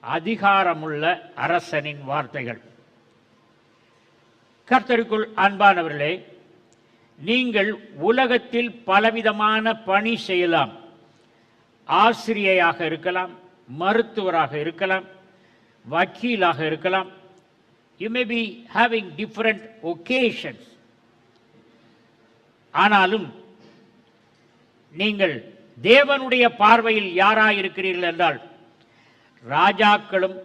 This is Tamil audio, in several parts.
அதிகாரமுள்ள அரசனின் வார்த்தைகள். கர்த்தருக்குள் அன்பானவர்களே, நீங்கள் உலகத்தில் பலவிதமான பணி செய்யலாம். ஆசிரியராக இருக்கலாம், மருத்துவராக இருக்கலாம், வக்கீலாக இருக்கலாம். You may be having different occasions. ஆனாலும் நீங்கள் தேவனுடைய பார்வையில் யாராய் இருக்கிறீர்கள் என்றால் ராஜாக்களும்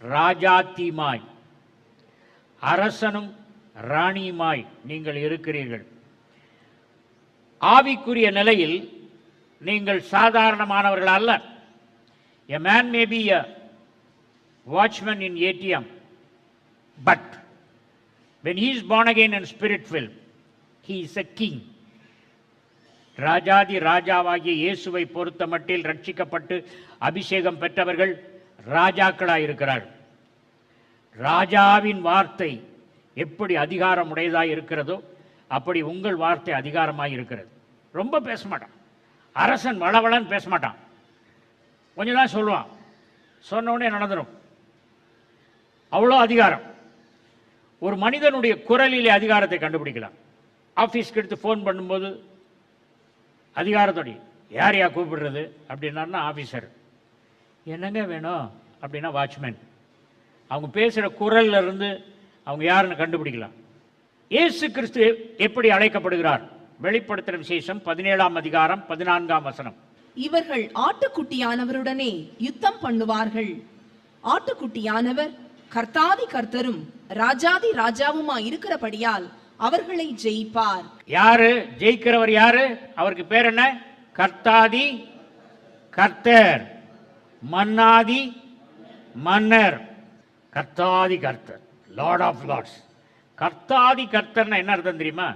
ராஜாத்திமாய், அரசனும் ராணியுமாய் நீங்கள் இருக்கிறீர்கள். ஆவிக்குரிய நிலையில் நீங்கள் சாதாரணமானவர்கள் அல்ல. A man may be a watchman in ATM, but when he is born again and spirit filled, he is a king. ராஜாதி ராஜாவாகிய இயேசுவை பொறுத்த மட்டில் ரட்சிக்கப்பட்டு அபிஷேகம் பெற்றவர்கள் ராஜாக்களாயிருக்கிறார்கள். ராஜாவின் வார்த்தை எப்படி அதிகாரம் உடையதாக இருக்கிறதோ அப்படி உங்கள் வார்த்தை அதிகாரமாக இருக்கிறது. ரொம்ப பேச மாட்டான் அரசன், வளவளன்னு பேச மாட்டான், கொஞ்சம் தான் சொல்லுவான், சொன்ன உடனே நடந்துடும். அவ்வளோ அதிகாரம். ஒரு மனிதனுடைய குரலிலே அதிகாரத்தை கண்டுபிடிக்கலாம். ஆஃபீஸ்க்கு எடுத்து ஃபோன் பண்ணும்போது அதிகாரத்தோடைய யார் யா கூப்பிடுறது அப்படின்னா ஆஃபீஸர், என்னங்க வேணும் அப்படின்னா வாட்ச்மேன். அவங்க பேசுகிற குரல்ல இருந்து அவங்க யாருன்னு கண்டுபிடிக்கலாம். இயேசு கிறிஸ்து எப்படி அழைக்கப்படுகிறார்? வெளிப்படுத்தின விசேஷம் 17ஆம் அதிகாரம் 14ஆம் வசனம். இவர்கள் ஆட்டுக்குட்டியானவருடனே யுத்தம் பண்ணுவார்கள். ஆட்டுக்குட்டியானவர் கர்த்தாதி கர்த்தரும் ராஜாதி ராஜாவுமா இருக்கிறபடியால் அவர்களை ஜெயிப்பார். யாரு ஜெயிக்கிறவர்? யாரு? அவருக்கு பேர் என்ன? கர்த்தாதி கர்த்தர், மன்னாதி மன்னர். கர்த்தாதி கர்த்தர், லார்ட் ஆஃப் லார்ட்ஸ். கர்த்தாதி கர்த்தர்னா என்ன அர்த்தம் தெரியுமா?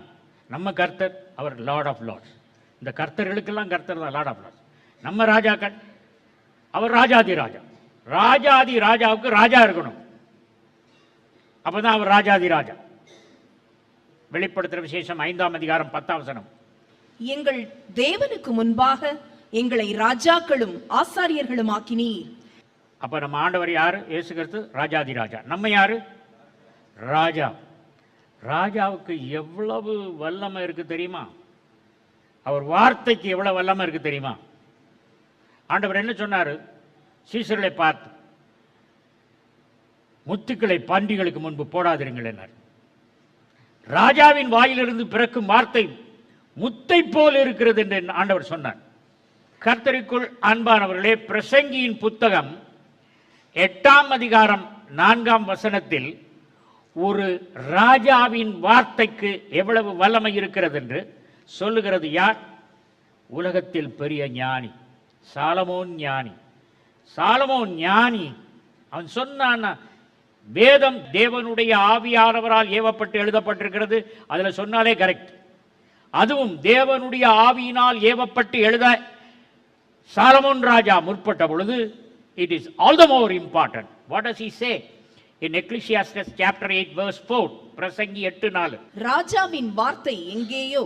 நம்ம கர்த்தர், அவர் லார்ட் ஆஃப் லார்ட்ஸ். இந்த கர்த்தர்களுக்கெல்லாம் கர்த்தர் தான் லார்ட் ஆஃப் லார்ட்ஸ். நம்ம ராஜாக்கள், அவர் ராஜாதி ராஜா. ராஜாதி ராஜாவுக்கு ராஜா இருக்கணும், அப்பதான் அவர் ராஜாதி ராஜா. வெளிப்படுத்துற விசேஷம் 5ஆம் அதிகாரம் 10ஆம் வசனம். எங்கள் தேவனுக்கு முன்பாக எங்களை ராஜாக்களும் ஆசாரியர்களும் ஆக்கினீர். அப்ப நம்ம ஆண்டவர் யாரு? இயேசு கிறிஸ்து ராஜாதி ராஜா. நம்ம யாரு? ராஜா. ராஜாவுக்கு எவ்வளவு வல்லமை இருக்கு தெரியுமா? அவர் வார்த்தைக்கு எவ்வளவு வல்லமை இருக்கு தெரியுமா? ஆண்டவர் என்ன சொன்னாரு? சீசர்களை பார்த்து, முத்துக்களை பன்றிகளுக்கு முன்பு போடாதிருங்கள் என்றார். ராஜாவின் வாயிலிருந்து பிறக்கும் வார்த்தை முத்தை போல் இருக்கிறது என்று ஆண்டவர் சொன்னார். கர்த்தருக்குள் அன்பானவர்களே, பிரசங்கியின் புத்தகம் 8ஆம் அதிகாரம் 4ஆம் வசனத்தில் ஒரு ராஜாவின் வார்த்தைக்கு எவ்வளவு வல்லமை இருக்கிறது என்று சொல்லுகிறது. யார்? உலகத்தில் பெரிய ஞானி சாலமோன் ஞானி. சாலமோன் ஞானி. அவன் சொன்னான், வேதம் தேவனுடைய ஆவியானவரால் ஏவப்பட்டு எழுதப்பட்டிருக்கிறது. அதுல சொன்னாலே கரெக்ட். அதுவும் தேவனுடைய ஆவியினால் ஏவப்பட்டு எழுத சாலமோன் ராஜா முற்பட்ட பொழுது it is all the more important. What does he say in Ecclesiastes chapter 8 verse 4? பிரசங்கி 8:4. ராஜாவின் வார்த்தை எங்கேயோ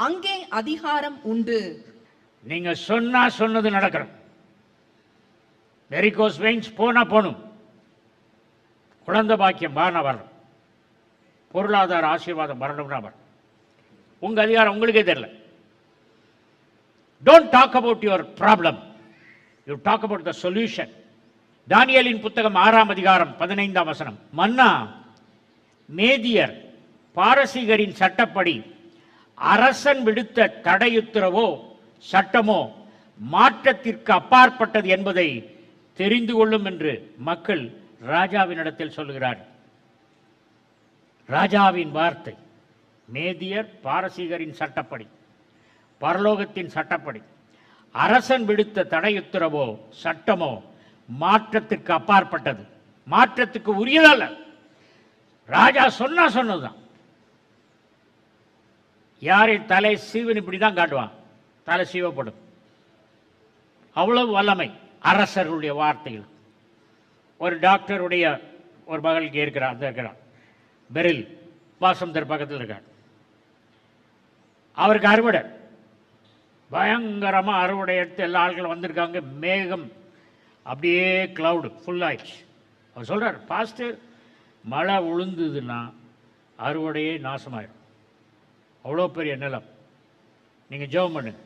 அங்கே அதிகாரம் உண்டு. நீங்க சொன்னா சொன்னது நடக்கணும். வெரிகோஸ் வெயின்ஸ் போனா போணும், குழந்தை பாக்கியம் வரணும், பொருளாதார ஆசீர்வாதம் வரணும்னா வரும். உங்க அதிகாரம் உங்களுக்கே தெரியல. Don't talk about your problem, you talk about the solution. தானியேலின் புத்தகம் 6ஆம் அதிகாரம் 15ஆம் வசனம். மன்னா மேதியர் பாரசீகரின் சட்டப்படி அரசன் விடுத்த தடையுத்தரவோ சட்டமோ மாற்றத்திற்கு அப்பாற்பட்டது என்பதை தெரிந்து கொள்ளும் என்று மக்கள் ராஜாவினிடத்தில் சொல்லுகிறார். ராஜாவின் வார்த்தை மேதியர் பாரசீகரின் சட்டப்படி, பரலோகத்தின் சட்டப்படி அரசன் விடுத்த தடையுத்தரவோ சட்டமோ மாற்றத்திற்கு அப்பாற்பட்டது, மாற்றத்துக்கு உரியதல்ல. ராஜா சொன்னா சொன்னதுதான். யாரின் தலை சீவன் இப்படிதான் காட்டுவான், தலை சீவப்படும். அவ்வளவு வல்லமை அரசருடைய வார்த்தைகள். ஒரு டாக்டருடைய ஒரு மகளுக்கு இருக்கிறார் பெரில் வாசந்தர் பக்கத்தில் இருக்கார். அவருக்கு அறுவடை, பயங்கரமா அறுவடை எடுத்து எல்லா ஆட்களும் வந்திருக்காங்க. மேகம் அப்படியே கிளவுடு ஃபுல் ஆயிடுச்சு. அவர் சொல்கிறார், பாஸ்டர் மழை விழுந்ததுன்னா அறுவடையே நாசமாயிடும், அவ்வளோ பெரிய நிலம். நீங்கள் ஜெபம் பண்ணுங்க.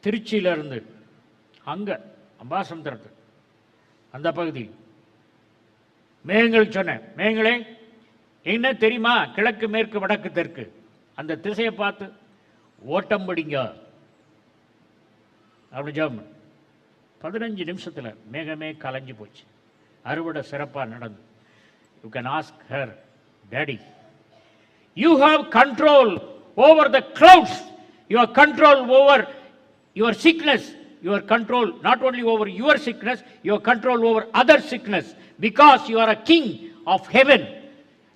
திருச்சியிலேருந்து அங்கே அம்பாசமுத்திரத்து அந்த பகுதியில் மேகங்களுக்கு சொன்னேன், மேகங்களே என்ன தெரியுமா, கிழக்கு மேற்கு வடக்கு தெற்கு அந்த திசையை பார்த்து ஓட்டம் பிடிங்க அப்படி ஜெபம். 15 நிமிஷத்தில் மேகமே கலைஞ்சு போச்சு, அறுவடை சிறப்பாக நடந்து. You can ask her, daddy you have control over the clouds, you have control over your sickness, you have control not only over your sickness, you have control over other sickness, because you are a king of heaven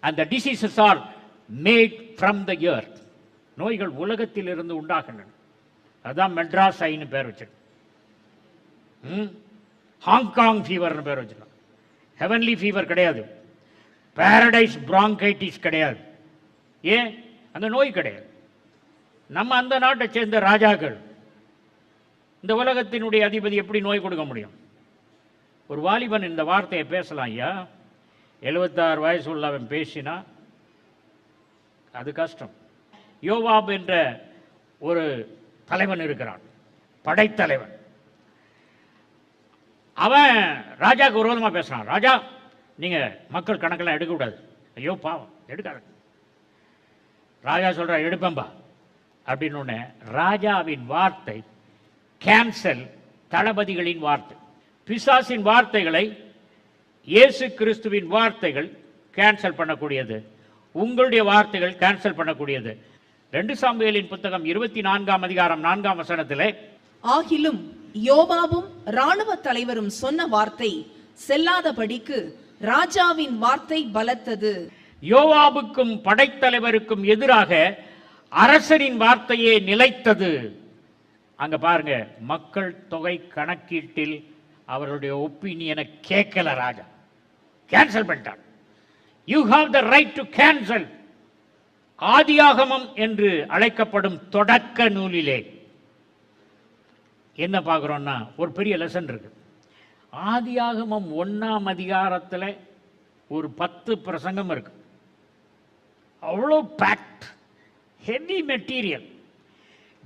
and the diseases are made from the earth. நோய்கள் உலகத்தில் இருந்து உண்டாகின்றன. அதான் மெட்ராஸ் ஐன்னு பேர் வச்சிருக்கோம், ஹாங்காங் ஃபீவர்னு பேர் வச்சிருக்கோம். ஹெவன்லி ஃபீவர் கிடையாது, பாரடைஸ் பிராங்கைட்டிஸ் கிடையாது. ஏன்? அந்த நோய் கிடையாது. நம்ம அந்த நாட்டை சேர்ந்த ராஜாக்கள், இந்த உலகத்தினுடைய அதிபதி எப்படி நோய் கொடுக்க முடியும்? ஒரு வாலிபன் இந்த வார்த்தையை பேசலாம் ஐயா, 76 வயசு உள்ளவன் பேசினா அது கஷ்டம். யோவாப் என்ற ஒரு தலைவன் இருக்கிறான், படைத்தலைவன். அவன் ராஜாவுக்கு விரோதமாக பேசுகிறான். ராஜா, நீங்கள் மக்கள் கணக்கெல்லாம் எடுக்கக்கூடாது. ஐயோ பாவம், எடுக்காது. ராஜா சொல்கிற, எடுப்பம்பா அப்படின்னு. ராஜாவின் வார்த்தை கேன்சல், தளபதிகளின் வார்த்தை. பிசாசின் வார்த்தைகளை இயேசு கிறிஸ்துவின் வார்த்தைகள் கேன்சல் பண்ணக்கூடியது, உங்களுடைய வார்த்தைகள் கேன்சல் பண்ணக்கூடியது. 2 சாமுவேலின் புத்தகம் 24ஆம் அதிகாரம் 4ஆம் வசனத்திலே, ஆகிலும் யோவாபும் இராணுவ தலைவரும் சொன்ன வார்த்தை செல்லாதபடிக்கு ராஜாவின் வார்த்தை பலத்தது. யோவாபுக்கும் படைத்தலைவருக்கும் எதிராக அரசனின் வார்த்தையே நிலைத்தது. அங்க பாருங்க, மக்கள் தொகை கணக்கீட்டில் அவருடைய ஒப்பீனியனை கேட்கல ராஜா, கேன்சல் பண்ணிட்டார். You have the right to cancel. ஆதியாகமம் என்று அழைக்கப்படும் தொடக்க நூலிலே என்ன பார்க்குறோம்னா ஒரு பெரிய லெசன் இருக்கு. ஆதியாகமம் 1ஆம் அதிகாரத்தில் ஒரு 10 பிரசங்கம் இருக்கு. அவ்வளோ packed, heavy material.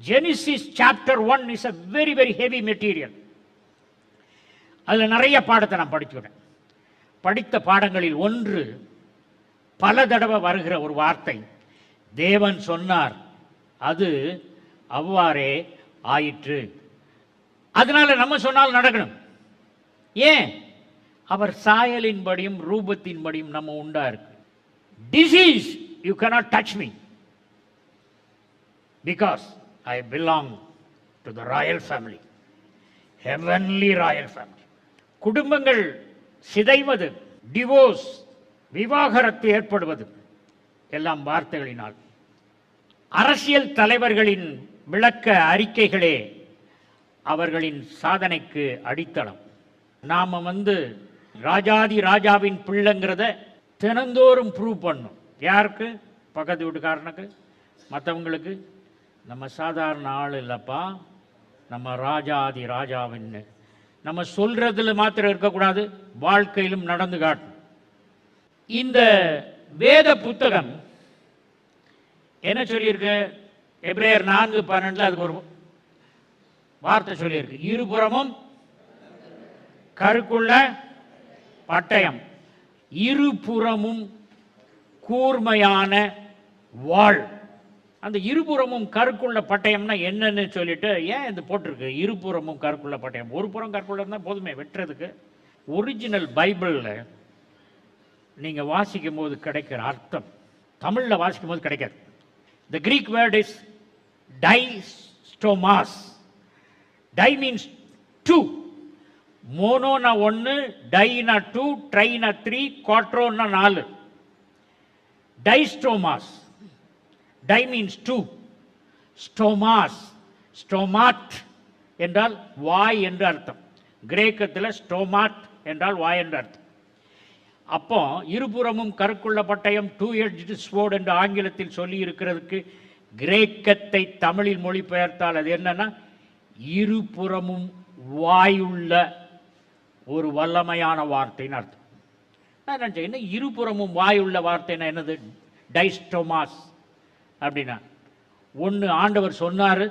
Genesis chapter 1 is a very very heavy material. அதில் நிறைய பாடத்தை நான் படிச்சுக்கிறேன். படித்த பாடங்களில் ஒன்று, பல தடவை வருகிற ஒரு வார்த்தை, தேவன் சொன்னார், அது அவ்வாறே ஆயிற்று. அதனால நம்ம சொன்னால் நடக்கணும். ஏன்? அவர் சாயலின்படியும் ரூபத்தின்படியும் நம்ம உண்டா இருக்கு. Disease, you cannot touch me because I belong to the royal family, heavenly royal family. குடும்பங்கள் சிதைவது, டிவோர்ஸ், விவாகரத்து ஏற்படுவது எல்லாம் வார்த்தைகளினால். அரசியல் தலைவர்களின் விளக்க அறிக்கைகளே அவர்களின் சாதனைக்கு அடித்தளம். நாம ராஜாதி ராஜாவின் பிள்ளைங்கிறத தினந்தோறும் ப்ரூவ் பண்ணும். யாருக்கு? பக்கத்து வீட்டுக்காரனுக்கு, மற்றவங்களுக்கு. நம்ம சாதாரண ஆள் இல்லைப்பா, நம்ம ராஜாதி ராஜாவின்னு நம்ம சொல்றதுல மாத்திரம் இருக்கக்கூடாது, வாழ்க்கையிலும் நடந்து காட்டும். இந்த வேத புத்தகம் என்ன சொல்லியிருக்கு? எபிரேயர் 4:12 அதுக்கு ஒரு வார்த்தை சொல்லியிருக்கு, இருபுறமும் கருக்குள்ள பட்டயம், இருபுறமும் கூர்மையான வாள். அந்த இருபுறமும் கருக்குள்ள பட்டயம்னா என்னன்னு சொல்லிட்டு ஏன் இது போட்டிருக்கு? இருபுறமும் கருக்குள்ள பட்டயம். ஒரு புறம் கருக்குள்ள இருந்தால் போதுமே வெட்டுறதுக்கு. ஒரிஜினல் பைபிளில் நீங்கள் வாசிக்கும் போது கிடைக்கிற அர்த்தம் தமிழில் வாசிக்கும் போது கிடைக்காது. The Greek word is டைஸ்டோமாஸ். Di means two. மோனோனா 1, டைனா 2, ட்ரைனா 3, குவாட்ரோனா 4. டைஸ்டோமாஸ். Di means two. ஸ்டோமாஸ், ஸ்டோமாட் என்றால் வாய் என்று அர்த்தம். கிரேக்கத்தில் ஸ்டோமாட் என்றால் வாய் என்று அர்த்தம். அப்போ இருபுறமும் கருக்குள்ள பட்டயம், 2-edged sword என்று ஆங்கிலத்தில் சொல்லி இருக்கிறதுக்கு கிரேக்கத்தை தமிழில் மொழிபெயர்த்தால் அது என்னன்னா இருபுறமும் வாயுள்ள ஒரு வல்லமையான வார்த்தைன்னு அர்த்தம். நான் நினைச்சேன், என்ன இருபுறமும் வாயுள்ள வார்த்தைன்னா என்னது? டைஸ்டோமாஸ் அப்படின்னா ஒன்று ஆண்டவர் சொன்னார்,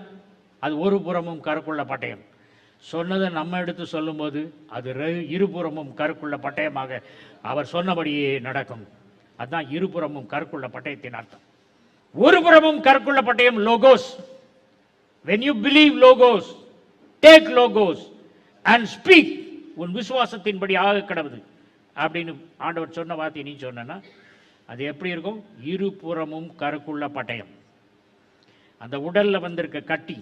அது ஒரு புறமும் கருக்குள்ள பட்டயம். சொன்னதை நம்ம எடுத்து சொல்லும்போது அது இருபுறமும் கருக்குள்ள பட்டயமாக அவர் சொன்னபடியே நடக்கும். அதுதான் இருபுறமும் கருக்குள்ள பட்டயத்தின் அர்த்தம். ஒரு புறமும் கருக்குள்ள பட்டயம் logos. when you believe logos, take logos and speak, உன் விசுவாசத்தின்படி ஆக கடவுது அப்படின்னு ஆண்டவர் சொன்ன வார்த்தை நீ சொன்னா அது எப்படி இருக்கும்? இருபுறமும் கருக்குள்ள பட்டயம். அந்த உடல்ல வந்திருக்க கட்டி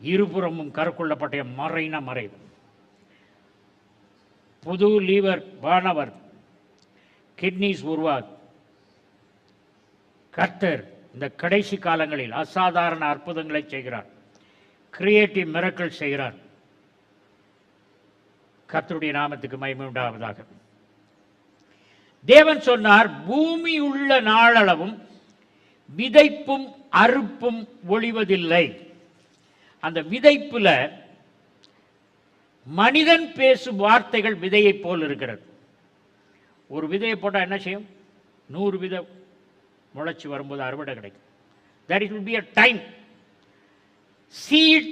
இருபுறமும் கருக்குள்ள பட்டயம். மறைனா மறைவு. புது லீவர் வானவர், கிட்னிஸ் உருவாது. கர்த்தர் இந்த கடைசி காலங்களில் அசாதாரண அற்புதங்களை செய்கிறார், கிரியேட்டிவ் மிரக்கிள் செய்கிறார். கர்த்தருடைய நாமத்துக்கு மகிமை உண்டாவதாக. தேவன் சொன்னார், பூமி உள்ள நாளளவும் விதைப்பும் அறுப்பும் ஒழிவதில்லை. அந்த விதைப்புல மனிதன் பேசும் வார்த்தைகள் விதையை போல் இருக்கிறது. ஒரு விதையை போட்டால் என்ன செய்யும்? 100 விதை முளைச்சி வரும்போது அறுவடை கிடைக்கும். There will be a time, seed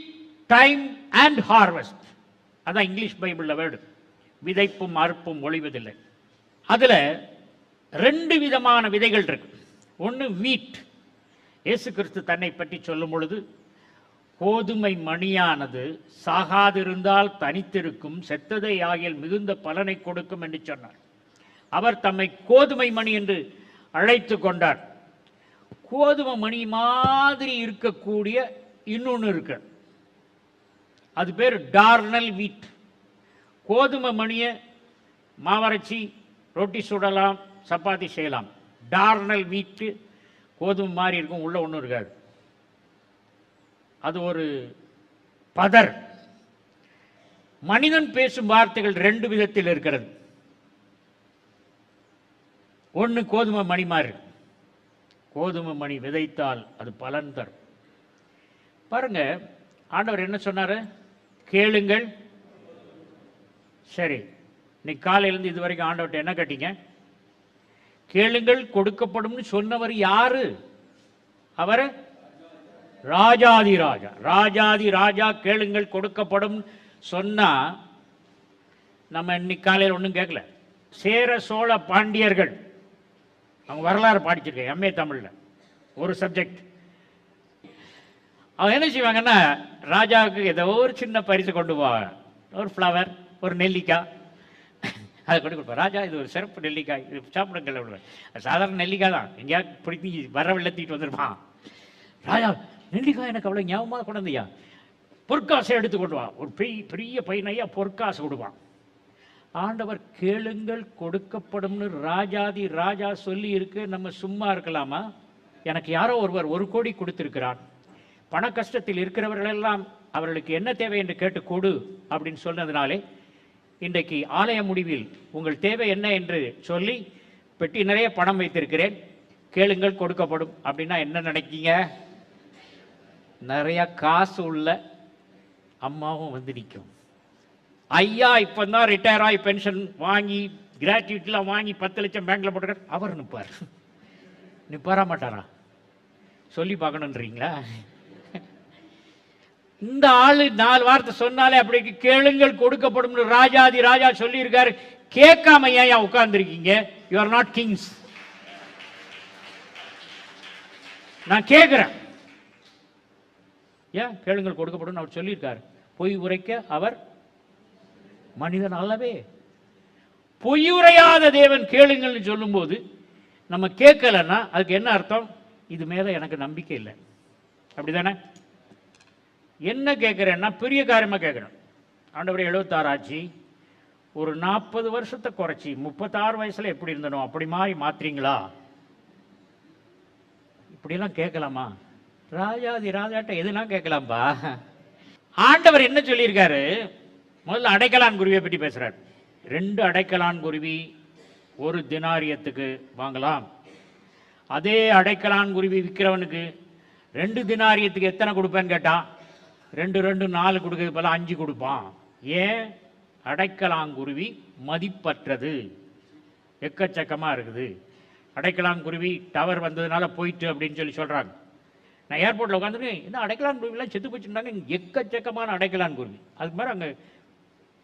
time and harvest. அதான் இங்கிலீஷ் பைபிள்ல வேர்டு. விதைப்பும் அறுப்பும் ஒழிவதில்லை. அதுல 2 விதமான விதைகள் இருக்கு. ஒன்று வீட். இயேசு கிறிஸ்து தன்னை பற்றி சொல்லும் பொழுது, கோதுமை மணியானது சாகாதிருந்தால் தனித்திருக்கும், செத்ததை ஆகிய மிகுந்த பலனை கொடுக்கும் என்று சொன்னார். அவர் தம்மை கோதுமை மணி என்று அழைத்து கொண்டார். கோதுமை மணி மாதிரி இருக்கக்கூடிய இன்னொன்று இருக்கு, அது பேர் டார்னல் வீட். கோதுமை மணியை மாவரைச்சி ரொட்டி சுடலாம், சப்பாத்தி செய்யலாம். டார்னல் வீட்டு கோதுமை மாதிரி இருக்கும், உள்ள ஒன்றும் இருக்காது. அது ஒரு பதர். மனிதன் பேசும் வார்த்தைகள் 2 விதத்தில் இருக்கிறது. ஒன்று கோதுமை மணி மாதிரி. கோதுமை மணி விதைத்தால் அது பலன் தரும். பாருங்க, ஆண்டவர் என்ன சொன்னாரு? கேளுங்கள். சரி, இன்னைக்கு காலையிலேருந்து இது வரைக்கும் ஆண்டவர்கிட்ட என்ன கேட்டீங்க? கேளுங்கள் கொடுக்கப்படும் சொன்னவர் யாரு? அவர் ராஜாதி ராஜா. ராஜாதி ராஜா கேளுங்கள் கொடுக்கப்படும் சொன்னா நம்ம இன்னைக்கு காலையில் ஒன்றும் கேட்கல. சேர சோழ பாண்டியர்கள் அவங்க வரலாறு படிச்சிருக்கேன், எம்ஏ தமிழில் ஒரு சப்ஜெக்ட். அவங்க என்ன செய்வாங்கன்னா, ராஜாவுக்கு ஏதோ ஒரு சின்ன பரிசு கொண்டு போவாங்க. ஒரு ஃப்ளவர், ஒரு நெல்லிக்காய், அதை கொண்டு கொடுப்பேன். ராஜா இது ஒரு சிறப்பு நெல்லிக்காய், இது சாப்பிடுங்கள் விடுவேன். சாதாரண நெல்லிக்காய் தான், எங்கேயாவது பிடிச்சி வர வெள்ளத்திட்டு வந்துருப்பான். ராஜா நெல்லிக்காய் எனக்கு அவ்வளோ ஞாபகமாக கொண்டு வந்தியா, பொற்காசை எடுத்து கொண்டு வா. ஒரு பெரிய பையனையா பொற்காசு கொடுப்பான். ஆண்டவர் கேளுங்கள் கொடுக்கப்படும்னு ராஜாதி ராஜா சொல்லி இருக்கு. நம்ம சும்மா இருக்கலாமா? எனக்கு யாரோ ஒருவர் 1 கோடி கொடுத்திருக்கிறார், பண கஷ்டத்தில் இருக்கிறவர்களெல்லாம் அவர்களுக்கு என்ன தேவை என்று கேட்டு கொடு அப்படின்னு சொன்னதுனாலே இன்றைக்கு ஆலய முடிவில் உங்கள் தேவை என்ன என்று சொல்லி பெட்டி நிறைய பணம் வைத்திருக்கிறேன், கேளுங்கள் கொடுக்கப்படும். அப்படின்னா என்ன நினைக்கீங்க? நிறைய காசு உள்ள அம்மாவும் வந்து நிற்கும். ஐயா இப்போ தான் ரிட்டையர் ஆகி பென்ஷன் வாங்கி கிராஜுவேட்லாம் வாங்கி 10 லட்சம் பேங்க்ல போட்டுக்கார், அவர் நிற்பார். நிற்பாரா மாட்டாரா? சொல்லி பார்க்கணுன்றீங்களா? இந்த ஆளு 4 வார்த்தை சொன்னாலே அப்படி கேளுங்கள் கொடுக்கப்படும் ராஜாதி ராஜா சொல்லி இருக்காரு. கேட்காம ஏன் உட்கார்ந்துருக்கீங்க? You are not kings. நான் கேட்கிறேன், ஏன் கேளுங்கள் கொடுக்கப்படும் அவர் சொல்லியிருக்காரு. பொய் உரைக்க அவர் மனிதன் அல்லவே. பொய் உரையாத தேவன் கேளுங்கள்னு சொல்லும் போது நம்ம கேட்கலன்னா அதுக்கு என்ன அர்த்தம்? இது மேல எனக்கு நம்பிக்கை இல்லை, அப்படிதானே? என்ன கேட்கிறேன்னா பெரிய காரியமா கேட்கிறேன். ஆண்டவரே 76 ஆச்சு, ஒரு 40 வருஷத்தை குறைச்சி 36 வயசுல எப்படி இருந்தனோ அப்படி மாதிரி மாத்திரீங்களா? இப்படியெல்லாம் கேட்கலாமா? ராஜாதி ராஜாட்ட எதுலாம் கேட்கலாம்பா. ஆண்டவர் என்ன சொல்லியிருக்காரு? முதல்ல அடைக்கலான் குருவியை பற்றி பேசுறார். 2 அடைக்கலான் குருவி 1 தினாரியத்துக்கு வாங்கலாம். அதே அடைக்கலான் குருவி விற்கிறவனுக்கு 2 தினாரியத்துக்கு எத்தனை கொடுப்பேன்னு கேட்டான்? 2 2 4 கொடுக்கறது போல 5 கொடுப்பான். ஏன்? அடைக்கலாங்குருவி மதிப்பற்றது, எக்கச்சக்கமாக இருக்குது. அடைக்கலாங்குருவி டவர் வந்ததுனால போயிட்டு அப்படின்னு சொல்லி சொல்கிறாங்க. நான் ஏர்போர்ட்டில் உட்காந்துட்டு இந்த அடைக்கலாங்குருவிலாம் செத்து போச்சுருந்தாங்க, எக்கச்சக்கமான அடைக்கலாங்குருவி. அதுக்கு மேலே அங்கே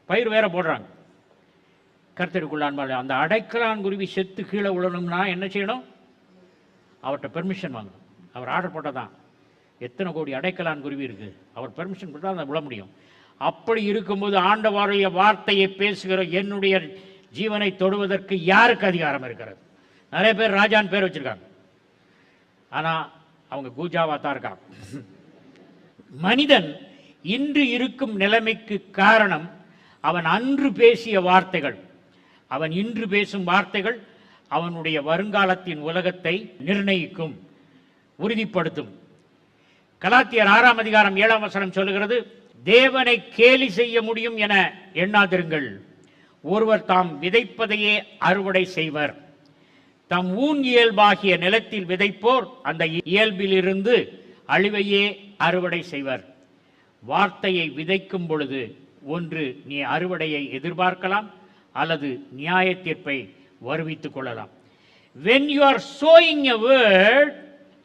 பயிர் வேற போடுறாங்க. கர்த்தருக்குள்ளான் அந்த அடைக்கலாங்குருவி செத்து கீழே விழணும்னா என்ன செய்யணும்? அவர்கிட்ட பெர்மிஷன் வாங்கணும். அவர் ஆர்டர் போட்டால் தான். எத்தனை கோடி அடைக்கலாங்குருவி இருக்குது, அவர் பெர்மிஷன் கொடுத்தா அதை விழ முடியும். அப்படி இருக்கும்போது ஆண்டவருடைய வார்த்தையை பேசுகிற என்னுடைய ஜீவனை தொடுவதற்கு யாருக்கு அதிகாரம் இருக்கிறது? நிறைய பேர் ராஜான்னு பேர் வச்சிருக்காங்க, ஆனால் அவங்க கூஜாவா தான் இருக்காங்க. மனிதன் இன்று இருக்கும் நிலைமைக்கு காரணம் அவன் அன்று பேசிய வார்த்தைகள். அவன் இன்று பேசும் வார்த்தைகள் அவனுடைய வருங்காலத்தின் உலகத்தை நிர்ணயிக்கும், உறுதிப்படுத்தும். கலாத்தியர் 6ஆம் அதிகாரம் 7ஆம் வசனம் சொல்லுகிறது, தேவனை கேலி செய்ய முடியும் என எண்ணாதிருங்கள். ஒருவர் தாம் விதைப்பதையே அறுவடை செய்வர். தம் ஊன் இயல்பாகிய நிலத்தில் விதைப்போர் அந்த இயல்பிலிருந்து அழிவையே அறுவடை செய்வர். வார்த்தையை விதைக்கும் பொழுது ஒன்று நீ அறுவடையை எதிர்பார்க்கலாம், அல்லது நியாய தீர்ப்பை வருவித்துக் கொள்ளலாம். When you are sowing a word,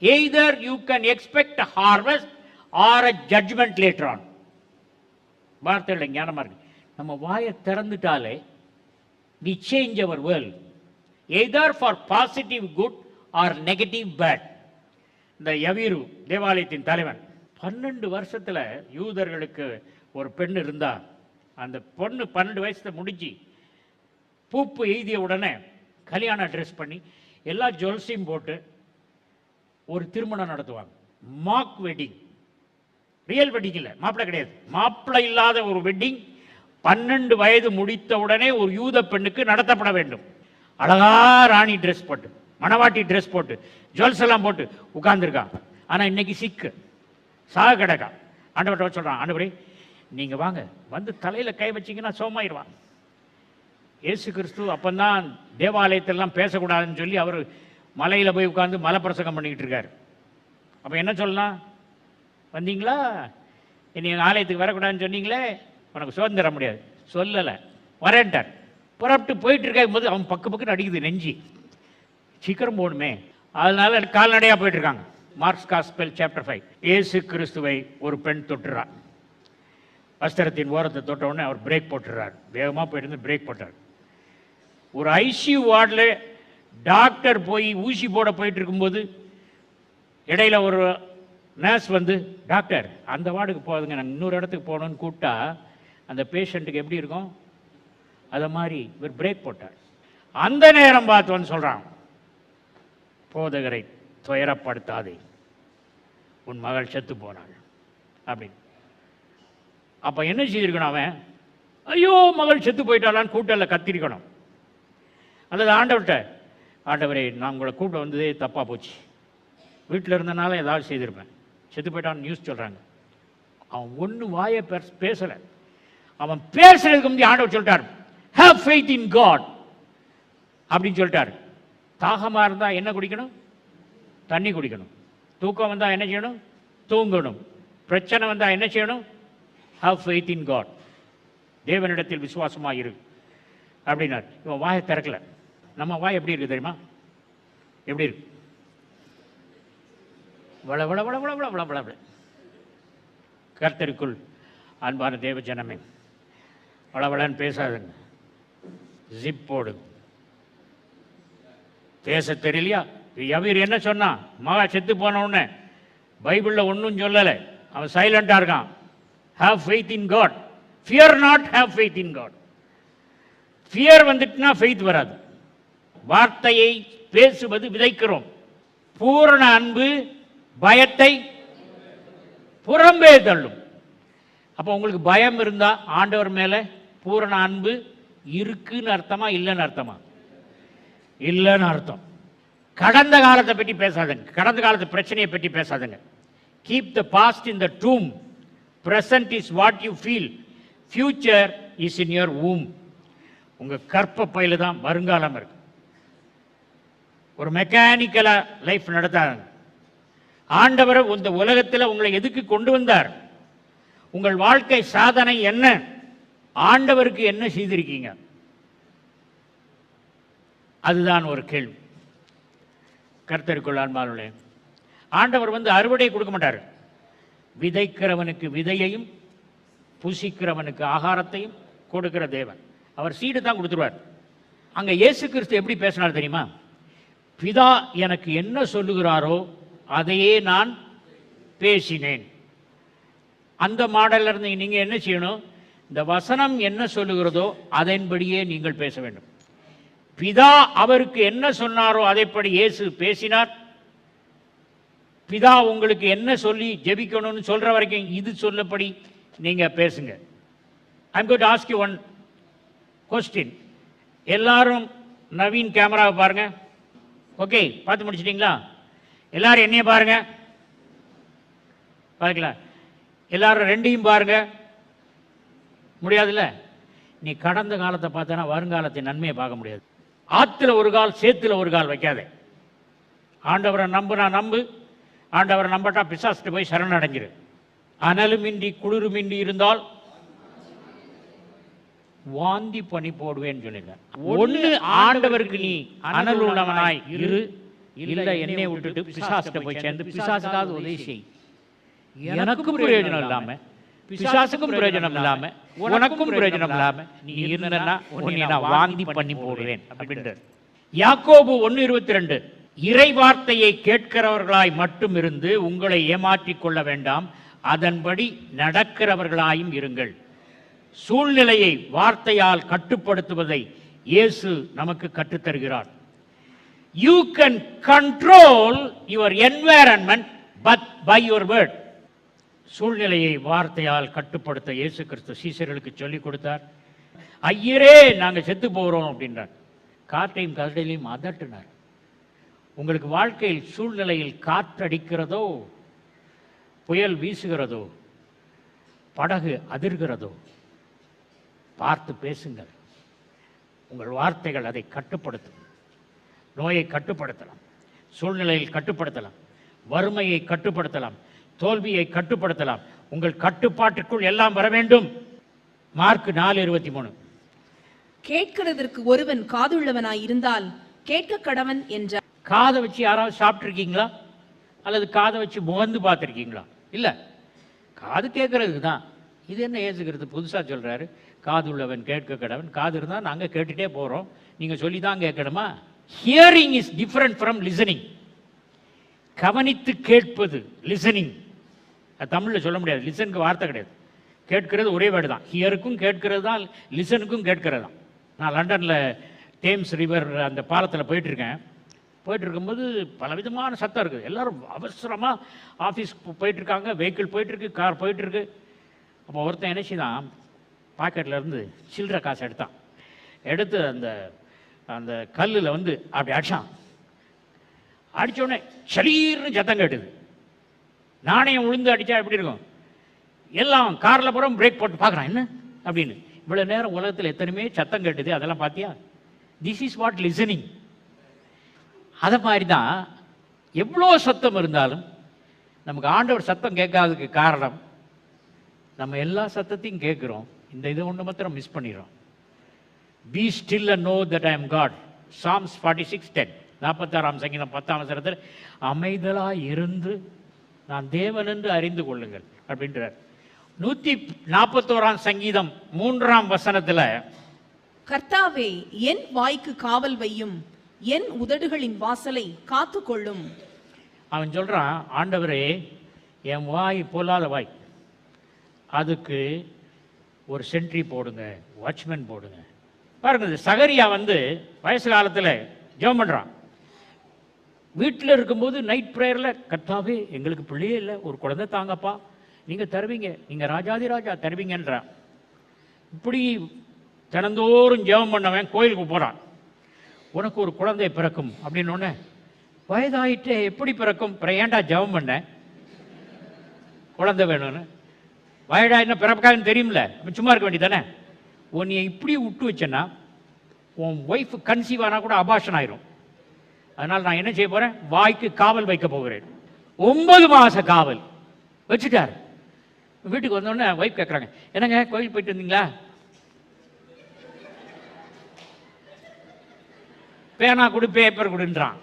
either you can expect a harvest or a judgment later on. வார்த்தையில ஞானமா இருக்கு. நம்ம வாயை திறந்துட்டாலே we change our world, either for positive good or negative bad. இந்த யவீரு தேவாலயத்தின் தலைவன் 12 வருஷத்துல யூதர்களுக்கு ஒரு பெண் இருந்தா, அந்த பொண்ணு 12 வயசுல முடிஞ்சு பூப்பு எய்திய உடனே கல்யாண ட்ரெஸ் பண்ணி எல்லா ஜுவல்ஸையும் போட்டு ஒரு திருமணம் நடத்துவாங்க. மார்க் வெட்டிங், ரியல் வெட்டிங் இல்லை, மாப்பிள்ளை கிடையாது, மாப்பிள்ளை இல்லாத ஒரு வெட்டிங் 12 வயது முடித்த உடனே ஒரு யூத பெண்ணுக்கு நடத்தப்பட வேண்டும். அழகா ராணி ட்ரெஸ் போட்டு, மணவாட்டி ட்ரெஸ் போட்டு, ஜுவல்ஸ் எல்லாம் போட்டு உட்கார்ந்துருக்கான். ஆனால் இன்னைக்கு சிக்கு சாக கிடக்கா. ஆண்டவர்கிட்ட சொல்கிறான், ஆண்டவரே நீங்கள் வாங்க, வந்து தலையில் கை வச்சிங்கன்னா சோமாயிருவான். இயேசு கிறிஸ்து அப்பந்தான் தேவாலயத்திலலாம் பேசக்கூடாதுன்னு சொல்லி அவர் மலையில் போய் உட்காந்து மலைப்பிரசங்கம் பண்ணிக்கிட்டு இருக்கார். அப்போ என்ன சொல்லலாம்? வந்தீங்களா, நீங்கள் ஆலயத்துக்கு வரக்கூடாதுன்னு சொன்னீங்களே, உனக்கு சுதந்திரம் தர முடியாது. சொல்லலை, வரேன்ட்டார். புறப்பட்டு போயிட்டு இருக்கும் போது அவன் பக்குன்னு அடிக்குது நெஞ்சு, சீக்கிரம் போகணுமே, அதனால கால்நடையாக போயிட்டுருக்காங்க. Mark's Gospel chapter 5. இயேசு கிறிஸ்துவை ஒரு பெண் தொட்டுறார். வஸ்திரத்தின் ஓரத்தை தொட்ட உடனே அவர் பிரேக் போட்டுறார். வேகமாக போயிட்டு பிரேக் போட்டார். ஒரு ஐசியூ வார்டில் டாக்டர் போய் ஊசி போட போயிட்டு இருக்கும்போது இடையில ஒரு நர்ஸ் வந்து, டாக்டர் அந்த வார்டுக்கு போகுதுங்க, நான் இன்னொரு இடத்துக்கு போகணுன்னு கூப்பிட்டா அந்த பேஷண்ட்டுக்கு எப்படி இருக்கும்? அதை மாதிரி இவர் பிரேக் போட்டார். அந்த நேரம் பார்த்தோன்னு சொல்கிறான், போதகரை துயரப்படுத்தாதே, உன் மகள் செத்து போனாள் அப்படின்னு. அப்போ என்ன செய்திருக்கணும்? அவன் ஐயோ மகள் செத்து போயிட்டாளான்னு கூட்டலில் கத்திருக்கணும். அல்லது ஆண்டவர்கிட்ட, ஆண்டவரே நான் உங்களை கூப்பிட்டு வந்ததே தப்பாக போச்சு, வீட்டில் இருந்தனால ஏதாவது செய்திருப்பேன், செத்து போயிட்டான்னு நியூஸ் சொல்கிறாங்க. அவன் ஒன்று வாயை பேசலை. அவன் பேசுறதுக்கு முந்தைய ஆண்டவர் சொல்லிட்டார், have faith in God அப்படின்னு சொல்லிட்டார். தாகமாக இருந்தால் என்ன குடிக்கணும்? தண்ணி குடிக்கணும். தூக்கம் வந்தால் என்ன செய்யணும்? தூங்கணும். பிரச்சனை வந்தால் என்ன செய்யணும்? have faith in God. தேவனிடத்தில் விசுவாசமாக இரு அப்படின்னார். இவன் வாயை திறக்கல. நம்ம வாய் எப்படி இருக்கு தெரியுமா? எப்படி இருக்கு? வள வள வள வள வள வள வள. கர்த்தருக்குள் அன்பான தேவ ஜனமே, வளவளன்னு பேசாதுங்க, ஜிப் போடு. பேச தெரியலையா? யவீர் என்ன சொன்னான்? மகா செத்து போன உடனே பைபிளில் ஒன்றும் சொல்லலை, அவன் சைலண்டாக இருக்கான். have faith in God, fear not, have faith in God. Fear வந்துட்டுனா ஃபெய்த் வராது. வார்த்தையை பேசுவது விதைக்கிறோம். பூரண அன்பு பயத்தை புறம்பே தள்ளும். அப்போ உங்களுக்கு பயம் இருந்தால் ஆண்டவர் மேலே பூரண அன்பு இருக்குன்னு அர்த்தமா, இல்லைன்னு அர்த்தமா? இல்லைன்னு அர்த்தம். கடந்த காலத்தை பற்றி பேசாதுங்க, கடந்த காலத்து பிரச்சனையை பற்றி பேசாதுங்க. Keep the past in the tomb, present is what you feel, future is in your womb. உங்கள் கற்ப பையில தான் வருங்காலம் இருக்கு. ஒரு மெக்கானிக்கலாக லைஃப் நடத்தாங்க. ஆண்டவர் இந்த உலகத்தில் உங்களை எதுக்கு கொண்டு வந்தார்? உங்கள் வாழ்க்கை சாதனை என்ன? ஆண்டவருக்கு என்ன செய்திருக்கீங்க? அதுதான் ஒரு கேள்வி. கர்த்தருக்குள் அன்பானவர்களே, ஆண்டவர் அறுவடை கொடுக்க மாட்டார். விதைக்கிறவனுக்கு விதையையும் புசிக்கிறவனுக்கு ஆகாரத்தையும் கொடுக்கிற தேவன். அவர் சீடு தான் கொடுத்துருவார். அங்கே இயேசு கிறிஸ்து எப்படி பேசினார் தெரியுமா? பிதா எனக்கு என்ன சொல்லுகிறாரோ அதையே நான் பேசினேன். அந்த மாடல்ல இருந்து நீங்கள் என்ன செய்யணும்? இந்த வசனம் என்ன சொல்லுகிறதோ அதன்படியே நீங்கள் பேச வேண்டும். பிதா அவருக்கு என்ன சொன்னாரோ அதைப்படி இயேசு பேசினார். பிதா உங்களுக்கு என்ன சொல்லி ஜெபிக்கணும்னு சொல்ற வரைக்கும் இது சொல்லப்படி நீங்க பேசுங்க. I am going to ask you one question. எல்லாரும் நவீன் கேமராவை பாருங்க. ஓகே, பார்த்து முடிச்சிட்டீங்களா? எல்லாரும் என்னைய பாருங்க. பார்க்கலாம். எல்லாரும் ரெண்டையும் பாருங்க. முடியாதுல்ல? நீ கடந்த காலத்தை பார்த்தனா வருங்காலத்தின் நன்மையை பார்க்க முடியாது. ஆத்துல ஒரு கால் சேத்துல ஒரு கால் வைக்காதே. ஆண்டவரை நம்புனா நம்பு, ஆண்டவரை நம்பட்டா பிசாசுட்டு போய் சரணடைஞ்சிரு. அனலுமின்றி குளிருமின்றி இருந்தால் வாந்தி பண்ணி போடுவேன்னு சொல்லிருக்கேன். ஒண்ணு ஆண்டவருக்கு நீ அனல் உள்ளவனாய் இரு, இல்ல என்னை விட்டுட்டு பிசாசுட்ட போய் சேர்ந்து பிசாசுக்காக உதவி செய். எனக்கும் பிரயோஜனம் இல்லாம, பிசாசுக்கும் பிரயோஜனம் இல்லாம, உனக்கும் பிரயோஜனம் இல்லாம நீ இருந்தனா உன்னை நான் வாந்தி பண்ணி போடுவேன் அப்படின்ற. யாக்கோபு 1:22, இறை வார்த்தையை கேட்கிறவர்களாய் மட்டும் இருந்து உங்களை ஏமாற்றிக் கொள்ள வேண்டாம், அதன்படி நடக்கிறவர்களாயும் இருங்கள். சூழ்நிலையை வார்த்தையால் கட்டுப்படுத்துவதை இயேசு நமக்கு கற்றுத்தருகிறார். You can control your environment but by your word. சூழ்நிலையை வார்த்தையால் கட்டுப்படுத்த இயேசு கிறிஸ்து சீசர்களுக்கு சொல்லிக் கொடுத்தார். ஐயரே நாங்கள் செத்து போகிறோம் அப்படின்றார். காற்றையும் கடலையும் அதட்டினார். உங்களுக்கு வாழ்க்கையில் சூழ்நிலையில் காற்றடிக்கிறதோ, புயல் வீசுகிறதோ, படகு அதிர்கிறதோ பார்த்து பேசுங்கள். உங்கள் வார்த்தைகள் அதை கட்டுப்படுத்தும். நோயை கட்டுப்படுத்தலாம், சூழ்நிலையில் கட்டுப்படுத்தலாம், வறுமையை கட்டுப்படுத்தலாம், தோல்வியை கட்டுப்படுத்தலாம். உங்கள் கட்டுப்பாட்டுக்குள் எல்லாம் வர வேண்டும். மார்க் 4:23, கேட்கிறதற்கு ஒருவன் காதுள்ளவனாய் இருந்தால் கேட்க கடவன் என்றார். காதை வச்சு யாராவது சாப்பிட்ருக்கீங்களா? அல்லது காதை வச்சு முகந்து பார்த்துருக்கீங்களா? இல்லை, காது கேட்கறதுக்கு தான். இது என்ன ஏசுகிறது புதுசாக சொல்கிறாரு? காது உள்ளவன் கேட்க கடவன். காது இருந்தால் நாங்கள் கேட்டுகிட்டே போகிறோம், நீங்கள் சொல்லி தான் கேட்கணுமா? Hearing is different from listening. கவனித்து கேட்பது லிசனிங். அது தமிழில் சொல்ல முடியாது, லிசனுக்கு வார்த்தை கிடையாது. கேட்கிறது ஒரே வேர்டு தான். ஹியருக்கும் கேட்கிறது தான், லிசனுக்கும் கேட்கிறது தான். நான் லண்டனில் டேம்ஸ் ரிவர் அந்த பாலத்தில் போயிட்டுருக்கேன். போயிட்டுருக்கும்போது பலவிதமான சத்தம் இருக்குது. எல்லோரும் அவசரமாக ஆஃபீஸ்க்கு போயிட்டுருக்காங்க, வெஹிக்கிள் போயிட்டுருக்கு, கார் போயிட்டுருக்கு. அப்போ ஒருத்தன் என்ன செய்தான், பாக்கெட்லேருந்து சில்லற காசு எடுத்து அந்த அந்த கல்லில் அப்படி அடிச்சான். அடித்தோடனே சரீர்னு சத்தம் கேட்டுது. நாணயம் உளுந்து அடித்தா எப்படி இருக்கும்? எல்லாம் காரில் போகிறோம், பிரேக் போட்டு பார்க்குறான் என்ன அப்படின்னு. இவ்வளோ நேரம் உலகத்தில் எத்தனையுமே சத்தம் கேட்டுது, அதெல்லாம் பார்த்தியா? This is what listening. அதை மாதிரி தான் எவ்வளோ சத்தம் இருந்தாலும் நமக்கு ஆண்டவர் சத்தம் கேட்காததுக்கு காரணம், நம்ம எல்லா சத்தத்தையும் கேட்குறோம், இந்த இதை ஒன்று மாத்திரம் மிஸ் பண்ணிடுறோம். Be still and know that I am God. Psalms 46:10, 46ஆம் சங்கீதம் 10ஆம் வசனத்தில் அமைதலாக இருந்து நான் தேவன் என்று அறிந்து கொள்ளுங்கள் அப்படின்றார். 141ஆம் சங்கீதம் 3ஆம் வசனத்தில் கர்த்தாவே என் வாய்க்கு காவல் வையும், என் உதடுகளின் வாசலை காத்து கொள்ளும். அவன் சொல்றான், ஆண்டவரே என் வாய் பொல்லாத வாய், அதுக்கு ஒரு சென்ட்ரி போடுங்க, வாட்ச்மேன் போடுங்க. பாருங்க, சகரியா வயசு காலத்தில் ஜெபம் பண்ணுறான். வீட்டில் இருக்கும்போது நைட் ப்ரேயரில், கர்த்தாவே எங்களுக்கு பிள்ளையே இல்லை, ஒரு குழந்தை தாங்கப்பா, நீங்கள் தருவீங்க, நீங்கள் ராஜாதி ராஜா தருவீங்கன்றான். இப்படி தினந்தோறும் ஜெபம் பண்ணவன் கோயிலுக்கு போகிறான். உனக்கு ஒரு குழந்தை பிறக்கும் அப்படின்னோடனே, வயதாயிட்டே எப்படி பிறக்கும்? ஏன்டா ஜெபம் பண்ண? குழந்தை வேணும்னு வயடா என்ன பிறப்பான்னு தெரியும்ல, சும்மா இருக்க வேண்டியதானே? உன்னை இப்படி விட்டு வச்சேன்னா உன் ஒய்ஃப் கன்சீவ் ஆனால் கூட அபார்ஷன் ஆயிரும். அதனால் நான் என்ன செய்ய போகிறேன்? வாய்க்கு காவல் வைக்க போகிறேன். 9 மாத காவல் வச்சுட்டார். வீட்டுக்கு வந்தோடனே ஒய்ஃப் கேட்குறாங்க, என்னங்க கோயில் போயிட்டு வந்தீங்களா? பேனா கொடு, பேப்பர் கொடுன்றான்.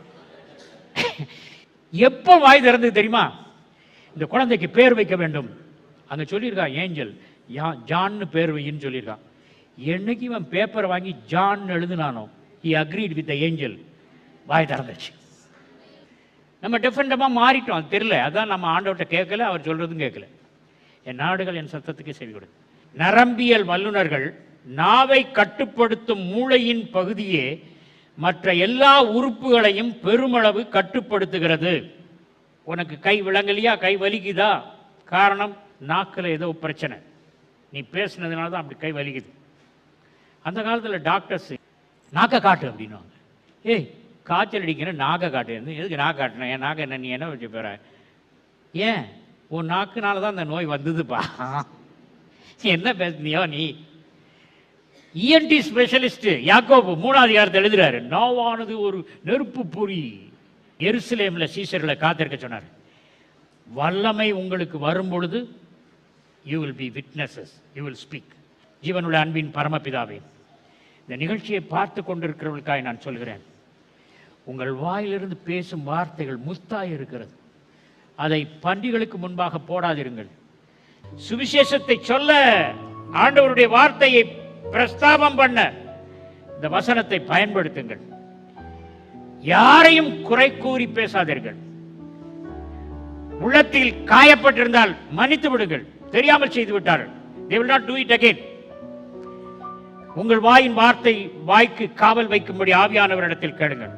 எப்போ வாய் திறந்தது தெரியுமா? இந்த குழந்தைக்கு பேர் வைக்க வேண்டும். அங்கே சொல்லியிருக்கா ஏஞ்சல், ஜான்னு பேர் வையின்னு சொல்லியிருக்கான். என்னைக்கு இவன் பேப்பர் வாங்கி ஜான் எழுதுனானோ, he agreed with the angel, வாய் திறந்துச்சு. நம்ம டிஃபரெண்டமாக மாறிட்டோம், அது தெரியல. அதான் நம்ம ஆண்டவர்கிட்ட கேட்கல, அவர் சொல்கிறதும் கேட்கல. என் நாடுகள் என் சத்தத்துக்கு செவி கொடு. நரம்பியல் வல்லுநர்கள் நாவை கட்டுப்படுத்தும் மூளையின் பகுதியே மற்ற எல்லா உறுப்புகளையும் பெருமளவு கட்டுப்படுத்துகிறது. உனக்கு கை விளங்கலையா, கை வலிக்குதா? காரணம் நாக்கில் ஏதோ பிரச்சனை, நீ பேசுனதுனால தான் அப்படி கை வலிக்குது. அந்த காலத்தில் டாக்டர்ஸ் நாக்கை காட்டு அப்படின்னுவாங்க. ஏய், காய்ச்சல் அடிக்கிற நாக்கை காட்டு. எதுக்கு நாக்கு காட்டின? என் நாக்கை என்ன, நீ என்ன வச்சு போற? ஏன், உன் நாக்குனால தான் அந்த நோய் வந்ததுப்பா. என்ன பேசுனியோ நீ? இஎன்டி ஸ்பெஷலிஸ்ட் யாக்கோபு 3ஆம் அதிகாரத்தை எழுதுறாரு, நாவானது ஒரு நெருப்பு பொறி. எருசலேமில் சீசர்களை காத்திருக்க சொன்னார். வல்லமை உங்களுக்கு வரும் பொழுது you will be witnesses, you will speak. ஜீவனுள்ள அன்பின் பரமபிதாவே, இந்த நிகழ்ச்சியை பார்த்து கொண்டிருக்கிறவர்களுக்காக நான் சொல்கிறேன், உங்கள் வாயிலிருந்து பேசும் வார்த்தைகள் முத்தாய் இருக்கிறது. அதை பன்றிகளுக்கு முன்பாக போடாதிருங்கள். சுவிசேஷத்தை சொல்ல, ஆண்டவருடைய வார்த்தையை பிரஸ்தாபம் பண்ண இந்த வசனத்தை பயன்படுத்துங்கள். யாரையும் குறை கூறி பேசாதீர்கள். உள்ளத்தில் காயப்பட்டிருந்தால் மன்னித்து விடுங்கள். தெரியாமல் செய்து விட்டார்கள், they will not do it again. உங்கள் வாயின் வார்த்தை வாய்க்கு காவல் வைக்கும்படி ஆவியானவரிடத்தில் கேளுங்கள்.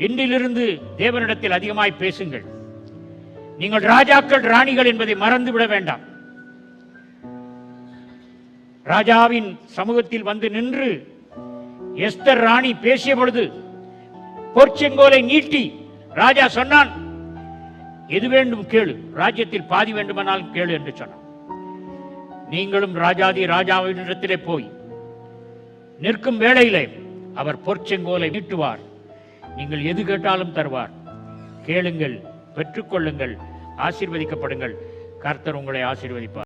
இன்றிலிருந்து தேவனிடத்தில் அதிகமாய் பேசுங்கள். நீங்கள் ராஜாக்கள் ராணிகள் என்பதை மறந்துவிட வேண்டாம். ராஜாவின் சமூகத்தில் வந்து நின்று எஸ்தர் ராணி பேசிய பொழுது பொற்செங்கோலை நீட்டி ராஜா சொன்னான், எது வேண்டும் கேளு, ராஜ்யத்தில் பாதி வேண்டுமானாலும் கேளு என்று சொன்னான். நீங்களும் ராஜாதி ராஜாவினிடத்திலே போய் நிற்கும் வேளையிலே அவர் பொற்செங்கோலை நீட்டுவார். நீங்கள் எது கேட்டாலும் தருவார். கேளுங்கள், பெற்றுக்கொள்ளுங்கள், ஆசீர்வதிக்கப்படுங்கள். கர்த்தர் உங்களை ஆசீர்வதிப்பார்.